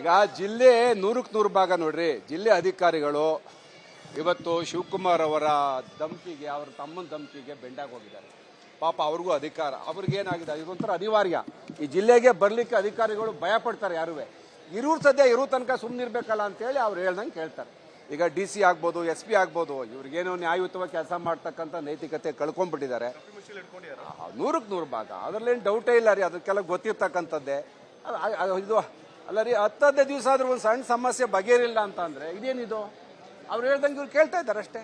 ಈಗ ಜಿಲ್ಲೆ 100ಕ್ಕೆ 100 ಭಾಗ ನೋಡ್ರಿ. ಜಿಲ್ಲೆ ಅಧಿಕಾರಿಗಳು ಇವತ್ತು ಶಿವಕುಮಾರ್ ಅವರ ಧಮಕಿಗೆ, ಅವ್ರ ತಮ್ಮನ ಧಮಕಿಗೆ ಬೆಂಡಾಗಿ ಹೋಗಿದ್ದಾರೆ. ಪಾಪ ಅವ್ರಿಗೂ ಅಧಿಕಾರ, ಅವ್ರಿಗೇನಾಗಿದೆ ಇದೊಂಥರ ಅನಿವಾರ್ಯ. ಈ ಜಿಲ್ಲೆಗೆ ಬರ್ಲಿಕ್ಕೆ ಅಧಿಕಾರಿಗಳು ಭಯ ಪಡ್ತಾರೆ. ಯಾರುವೆ ಇರೋರು ಸದ್ಯ ಇರೋ ತನಕ ಸುಮ್ಮನಿರ್ಬೇಕಲ್ಲ ಅಂತೇಳಿ ಅವ್ರು ಹೇಳ್ದಂಗೆ ಕೇಳ್ತಾರೆ. ಈಗ DC ಆಗ್ಬೋದು, SP ಆಗ್ಬೋದು, ಇವ್ರಿಗೇನೋ ನ್ಯಾಯಯುತವಾಗಿ ಕೆಲಸ ಮಾಡ್ತಕ್ಕಂಥ ನೈತಿಕತೆ ಕಳ್ಕೊಂಡ್ಬಿಟ್ಟಿದ್ದಾರೆ. 100ಕ್ಕೆ 100 ಭಾಗ, ಅದರಲ್ಲೇನು ಡೌಟೇ ಇಲ್ಲ ರೀ. ಅದಕ್ಕೆಲ್ಲ ಗೊತ್ತಿರ್ತಕ್ಕಂಥದ್ದೇ. ಇದು ಅಲ್ಲ ರೀ, 10 ದಿವಸ ಆದ್ರೂ ಒಂದು ಸಣ್ಣ ಸಮಸ್ಯೆ ಬಗೆಹರಿಲ್ಲ ಅಂತ ಅಂದ್ರೆ ಇದೇನಿದು? ಅವ್ರು ಹೇಳ್ದಂಗೆ ಇವ್ರು ಕೇಳ್ತಾ ಇದ್ದಾರೆ ಅಷ್ಟೇ.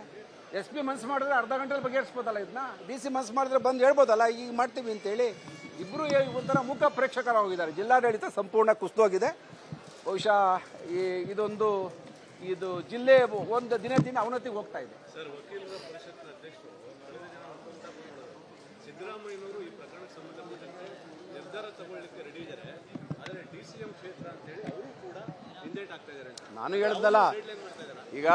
SP ಮನ್ಸು ಮಾಡಿದ್ರೆ ಅರ್ಧ ಗಂಟೆಲಿ ಬಗೆಹರಿಸ್ಬೋದಲ್ಲ ಇದನ್ನ. DC ಮನ್ಸು ಮಾಡಿದ್ರೆ ಬಂದು ಹೇಳ್ಬೋದಲ್ಲ ಈಗ ಮಾಡ್ತೀವಿ ಅಂತೇಳಿ. ಇಬ್ಬರು ಒಂಥರ ಮುಖ ಪ್ರೇಕ್ಷಕರಾಗಿದ್ದಾರೆ. ಜಿಲ್ಲಾಡಳಿತ ಸಂಪೂರ್ಣ ಕುಸಿದೋಗಿದೆ. ಬಹುಶಃ ಇದು ಜಿಲ್ಲೆ ಒಂದು ದಿನ ಅವನತಿಗೆ ಹೋಗ್ತಾ ಇದೆ. ಸರ್, ವಕೀಲರ ಪರಿಷತ್ನ ಅಧ್ಯಕ್ಷರು ಸಿದ್ದರಾಮಯ್ಯನವರು ಈ ಪ್ರಕರಣಕ್ಕೆ ಸಂಬಂಧಪಟ್ಟಂತೆ ನಿರ್ಧಾರ ತಗೊಳ್ಳಿಕ್ಕೆ ರೆಡಿ ಇದ್ದಾರೆ. ಆದರೆ DCM ಕ್ಷೇತ್ರ ಅಂತೇಳಿ ಅವರು ಕೂಡ ಹಿಂದೇಟ್ ಆಗ್ತಾ ಇದ್ದಾರೆ. ನಾನು ಹೇಳ್ದಲ್ಲ, ಈಗ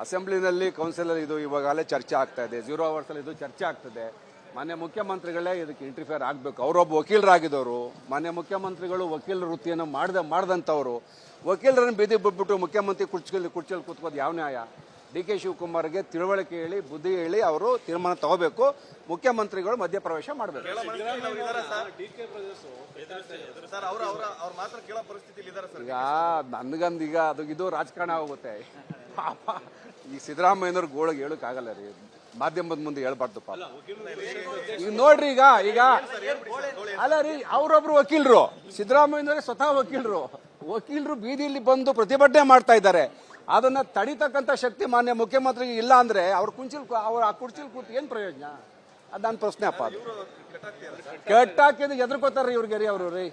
ಅಸೆಂಬ್ಲಿನಲ್ಲಿ ಕೌನ್ಸಿಲರ್ ಇದು ಇವಾಗಲೇ ಚರ್ಚೆ ಆಗ್ತಾ ಇದೆ. 0 hours ಅಲ್ಲಿ ಇದು ಚರ್ಚೆ ಆಗ್ತದೆ. ಮಾನ್ಯ ಮುಖ್ಯಮಂತ್ರಿಗಳೇ ಇದಕ್ಕೆ ಇಂಟರ್ಫಿಯರ್ ಆಗಬೇಕು. ಅವರೊಬ್ಬ ವಕೀಲರಾಗಿದ್ದವರು. ಮಾನ್ಯ ಮುಖ್ಯಮಂತ್ರಿಗಳು ವಕೀಲ ವೃತ್ತಿಯನ್ನು ಮಾಡಿದಂಥವ್ರು. ವಕೀಲರನ್ನು ಬೀದಿ ಬಿಟ್ಬಿಟ್ಟು ಮುಖ್ಯಮಂತ್ರಿ ಕುರ್ಚಿಯಲ್ಲಿ ಕೂತ್ಕೋದು ಯಾವ ನ್ಯಾಯ? DK ಶಿವಕುಮಾರ್ಗೆ ತಿಳುವಳಿಕೆ ಹೇಳಿ, ಬುದ್ಧಿ ಹೇಳಿ ಅವರು ತೀರ್ಮಾನ ತಗೋಬೇಕು. ಮುಖ್ಯಮಂತ್ರಿಗಳು ಮಧ್ಯಪ್ರವೇಶ ಮಾಡಬೇಕು. ಈಗ ನನಗಂದೀಗ ಇದು ರಾಜಕಾರಣ ಆಗುತ್ತೆ. ಪಾಪ ಈ ಸಿದ್ದರಾಮಯ್ಯನವ್ರ ಗೋಳಿಗೆ ಹೇಳಕ್ಕಾಗಲ್ಲ ರೀ, ಮಾಧ್ಯಮದ ಮುಂದೆ ಹೇಳ್ಬಾರ್ದು ಪಾಪ. ಈಗ ನೋಡ್ರಿ, ಈಗ ಅಲ್ಲ ರೀ, ಅವರೊಬ್ರು ವಕೀಲರು, ಸಿದ್ದರಾಮಯ್ಯನವರೇ ಸ್ವತಃ ವಕೀಲರು ಬೀದಿಯಲ್ಲಿ ಬಂದು ಪ್ರತಿಭಟನೆ ಮಾಡ್ತಾ ಇದ್ದಾರೆ. ಅದನ್ನ ತಡಿತಕ್ಕಂಥ ಶಕ್ತಿ ಮಾನ್ಯ ಮುಖ್ಯಮಂತ್ರಿಗೆ ಇಲ್ಲ ಅಂದ್ರೆ ಅವ್ರ ಆ ಕುರ್ಚಿಲ್ ಕೂತು ಏನ್ ಪ್ರಯೋಜನ? ಅದ್ ನನ್ನ ಪ್ರಶ್ನೆ ಅಪ್ಪ. ಅದು ಕೆಟ್ಟಾಕಿದ್ ಎದ್ರಕೋತಾರ್ರಿ ಇವ್ರಿಗೆ ರೀ, ಅವರು ರೀ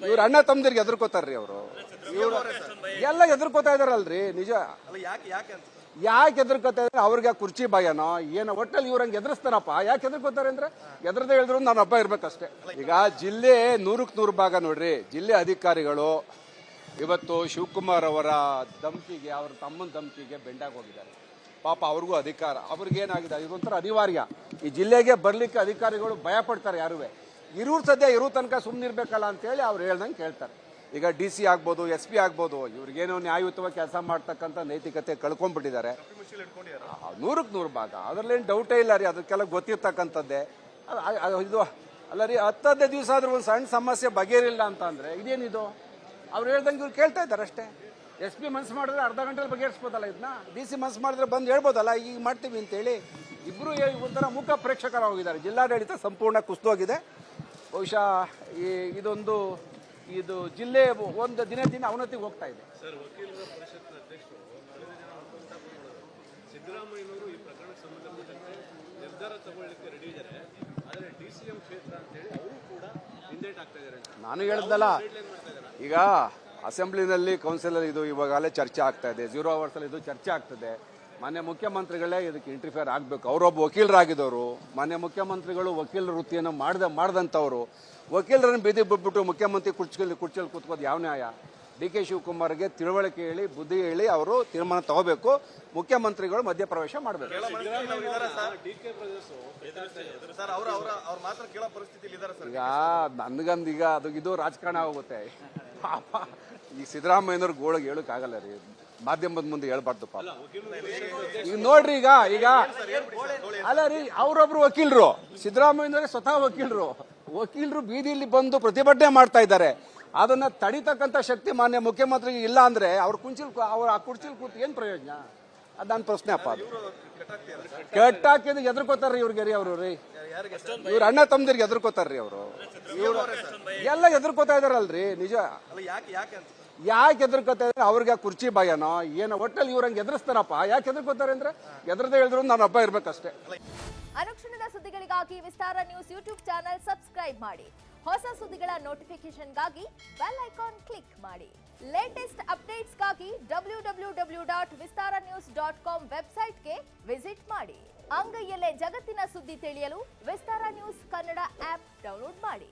ಇವ್ರ ಅಣ್ಣ ತಮ್ಮದಿರ್ಗೆ ಎದ್ರಕೋತಾರ್ರಿ ಅವರು. ಎಲ್ಲ ಎದ್ರಕೋತಾ ಇದಾರಲ್ರಿ. ನಿಜ ಯಾಕೆ ಎದ್ರಕೋತಾ ಇದ್ರೆ ಅವ್ರಿಗೆ ಕುರ್ಚಿ ಭಯನೋ ಏನೋ, ಒಟ್ಟಲ್ಲಿ ಇವ್ರಂಗೆ ಎದುರಿಸ್ತಾರಪ್ಪ. ಯಾಕೆ ಎದ್ರಕೋತಾರೆ ಅಂದ್ರೆ ಎದ್ರದೇ ಹೇಳಿದ್ರು ನಾನು ಹಬ್ಬ ಇರ್ಬೇಕಷ್ಟೇ. ಈಗ ಜಿಲ್ಲೆ 100ಕ್ಕೆ 100 ಭಾಗ ನೋಡ್ರಿ. ಜಿಲ್ಲೆ ಅಧಿಕಾರಿಗಳು ಇವತ್ತು ಶಿವಕುಮಾರ್ ಅವರ ಧಮಕಿಗೆ, ಅವ್ರ ತಮ್ಮನ ಧಮಕಿಗೆ ಬೆಂಡಾಗಿ ಹೋಗಿದ್ದಾರೆ. ಪಾಪ ಅವ್ರಿಗೂ ಅಧಿಕಾರ, ಅವ್ರಿಗೇನಾಗಿದೆ ಇದೊಂಥರ ಅನಿವಾರ್ಯ. ಈ ಜಿಲ್ಲೆಗೆ ಬರ್ಲಿಕ್ಕೆ ಅಧಿಕಾರಿಗಳು ಭಯ ಪಡ್ತಾರೆ. ಯಾರುವೆ ಇರೋರು ಸದ್ಯ ಇರೋ ತನಕ ಸುಮ್ಮನಿರ್ಬೇಕಲ್ಲ ಅಂತೇಳಿ ಅವ್ರು ಹೇಳ್ದಂಗೆ ಕೇಳ್ತಾರೆ. ಈಗ DC ಆಗ್ಬೋದು, SP ಆಗ್ಬೋದು, ಇವ್ರಿಗೇನೋ ನ್ಯಾಯಯುತವಾಗಿ ಕೆಲಸ ಮಾಡ್ತಕ್ಕಂಥ ನೈತಿಕತೆ ಕಳ್ಕೊಂಡ್ಬಿಟ್ಟಿದ್ದಾರೆ. 100ಕ್ಕೆ 100 ಭಾಗ, ಅದರಲ್ಲೇನು ಡೌಟೇ ಇಲ್ಲ ರೀ. ಅದಕ್ಕೆಲ್ಲ ಗೊತ್ತಿರ್ತಕ್ಕಂಥದ್ದೇ. ಇದು ಅಲ್ಲ ರೀ, 10 ದಿವಸ ಆದ್ರೂ ಒಂದು ಸಣ್ಣ ಸಮಸ್ಯೆ ಬಗೆಹರಿಲ್ಲ ಅಂತ ಅಂದ್ರೆ ಇದೇನಿದು? ಅವ್ರು ಹೇಳ್ದಂಗೆ ಇವ್ರು ಕೇಳ್ತಾ ಇದ್ದಾರೆ ಅಷ್ಟೇ. SP ಮನ್ಸು ಮಾಡಿದ್ರೆ ಅರ್ಧ ಗಂಟೆಲಿ ಬಗೆಹರಿಸ್ಬೋದಲ್ಲ ಇದನ್ನ. DC ಮನ್ಸು ಮಾಡಿದ್ರೆ ಬಂದು ಹೇಳ್ಬೋದಲ್ಲ ಈಗ ಮಾಡ್ತೀವಿ ಅಂತೇಳಿ. ಇಬ್ಬರು ಒಂಥರ ಮುಖ ಪ್ರೇಕ್ಷಕರಾಗಿದ್ದಾರೆ. ಜಿಲ್ಲಾಡಳಿತ ಸಂಪೂರ್ಣ ಕುಸಿದೋಗಿದೆ. ಬಹುಶಃ ಇದು ಜಿಲ್ಲೆ ಒಂದು ದಿನ ಅವನತಿಗೆ ಹೋಗ್ತಾ ಇದೆ. ಸರ್, ವಕೀಲರ ಪರಿಷತ್ನ ಅಧ್ಯಕ್ಷರು ಸಿದ್ದರಾಮಯ್ಯನವರು ಈ ಪ್ರಕರಣಕ್ಕೆ ಸಂಬಂಧಪಟ್ಟಂತೆ ನಿರ್ಧಾರ ತಗೊಳ್ಳಿಕ್ಕೆ ರೆಡಿ ಇದ್ದಾರೆ. ಆದರೆ DCM ಕ್ಷೇತ್ರ ಅಂತೇಳಿ ಅವರು ಕೂಡ ಹಿಂದೇಟ್ ಆಗ್ತಾ ಇದ್ದಾರೆ. ನಾನು ಹೇಳ್ದಲ್ಲ, ಈಗ ಅಸೆಂಬ್ಲಿನಲ್ಲಿ ಕೌನ್ಸಿಲರ್ ಇದು ಇವಾಗಲೇ ಚರ್ಚೆ ಆಗ್ತಾ ಇದೆ. 0 hours ಅಲ್ಲಿ ಇದು ಚರ್ಚೆ ಆಗ್ತದೆ. ಮಾನ್ಯ ಮುಖ್ಯಮಂತ್ರಿಗಳೇ ಇದಕ್ಕೆ ಇಂಟರ್ಫಿಯರ್ ಆಗಬೇಕು. ಅವರೊಬ್ಬ ವಕೀಲರಾಗಿದ್ದವರು. ಮಾನ್ಯ ಮುಖ್ಯಮಂತ್ರಿಗಳು ವಕೀಲ ವೃತ್ತಿಯನ್ನು ಮಾಡಿದಂಥವ್ರು. ವಕೀಲರನ್ನು ಬೀದಿ ಬಿಟ್ಬಿಟ್ಟು ಮುಖ್ಯಮಂತ್ರಿ ಕುರ್ಚಿಯಲ್ಲಿ ಕೂತ್ಕೋದು ಯಾವ ನ್ಯಾಯ? DK ಶಿವಕುಮಾರ್ಗೆ ತಿಳುವಳಿಕೆ ಹೇಳಿ, ಬುದ್ಧಿ ಹೇಳಿ ಅವರು ತೀರ್ಮಾನ ತಗೋಬೇಕು. ಮುಖ್ಯಮಂತ್ರಿಗಳು ಮಧ್ಯಪ್ರವೇಶ ಮಾಡಬೇಕು. ಈಗ ನನಗಂದೀಗ ಇದು ರಾಜಕಾರಣ ಆಗುತ್ತೆ. ಪಾಪ ಈ ಸಿದ್ದರಾಮಯ್ಯನವ್ರ ಗೋಳಿಗೆ ಹೇಳಕ್ಕಾಗಲ್ಲ ರೀ, ಮಾಧ್ಯಮದ ಮುಂದೆ ಹೇಳ್ಬಾರ್ದು ಪಾಪ. ಈಗ ನೋಡ್ರಿ, ಈಗ ಅಲ್ಲ ರೀ, ಅವರೊಬ್ರು ವಕೀಲರು, ಸಿದ್ದರಾಮಯ್ಯನವರೇ ಸ್ವತಃ ವಕೀಲರು ಬೀದಿಯಲ್ಲಿ ಬಂದು ಪ್ರತಿಭಟನೆ ಮಾಡ್ತಾ ಇದ್ದಾರೆ. ಅದನ್ನ ತಡಿತಕ್ಕಂಥ ಶಕ್ತಿ ಮಾನ್ಯ ಮುಖ್ಯಮಂತ್ರಿಗೆ ಇಲ್ಲ ಅಂದ್ರೆ ಅವ್ರ ಆ ಕುರ್ಚಿಲ್ ಕೂತು ಏನ್ ಪ್ರಯೋಜನ? ಅದ್ ನನ್ನ ಪ್ರಶ್ನೆ ಅಪ್ಪ. ಅದು ಕೆಟ್ಟಾಕಿದ್ ಎದ್ರಕೋತಾರ್ರಿ ಇವ್ರಿಗೆ ರೀ, ಅವರು ರೀ ಇವ್ರ ಅಣ್ಣ ತಮ್ಮದಿರ್ಗೆ ಎದ್ರಕೋತಾರ್ರಿ ಅವರು. ಎಲ್ಲ ಎದ್ರಕೋತಾ ಇದಾರಲ್ರಿ. ನಿಜ ಯಾಕೆ ಎದ್ರಕೋತಾ ಇದ್ರೆ ಅವ್ರಿಗೆ ಕುರ್ಚಿ ಭಯನೋ ಏನೋ, ಒಟ್ಟಲ್ಲಿ ಇವ್ರಂಗೆ ಎದುರಿಸ್ತಾರಪ್ಪ. ಯಾಕೆ ಎದ್ರಕೋತಾರೆ ಅಂದ್ರೆ ಎದ್ರದೇ ಹೇಳಿದ್ರು ನಾನು ಹಬ್ಬ ಇರ್ಬೇಕಷ್ಟೇ. ಅನುಕ್ಷಣದ ಸುದ್ದಿಗಳಿಗಾಗಿ ವಿಸ್ತಾರ ನ್ಯೂಸ್ ಯೂಟ್ಯೂಬ್ ಚಾನೆಲ್ ಸಬ್ಸ್ಕ್ರೈಬ್ ಮಾಡಿ. ಹೊಸ ಸುದ್ದಿಗಳ ನೋಟಿಫಿಕೇಶನ್ಗಾಗಿ ಬೆಲ್ ಐಕಾನ್ ಕ್ಲಿಕ್ ಮಾಡಿ. ಲೇಟೆಸ್ಟ್ ಅಪ್ಡೇಟ್ಸ್ಗಾಗಿ www.vistaranews.com ವೆಬ್ಸೈಟ್ಗೆ ವಿಸಿಟ್ ಮಾಡಿ. ಅಂಗೈಯಲ್ಲೇ ಜಗತ್ತಿನ ಸುದ್ದಿ ತಿಳಿಯಲು ವಿಸ್ತಾರ ನ್ಯೂಸ್ ಕನ್ನಡ ಆಪ್ ಡೌನ್ಲೋಡ್ ಮಾಡಿ.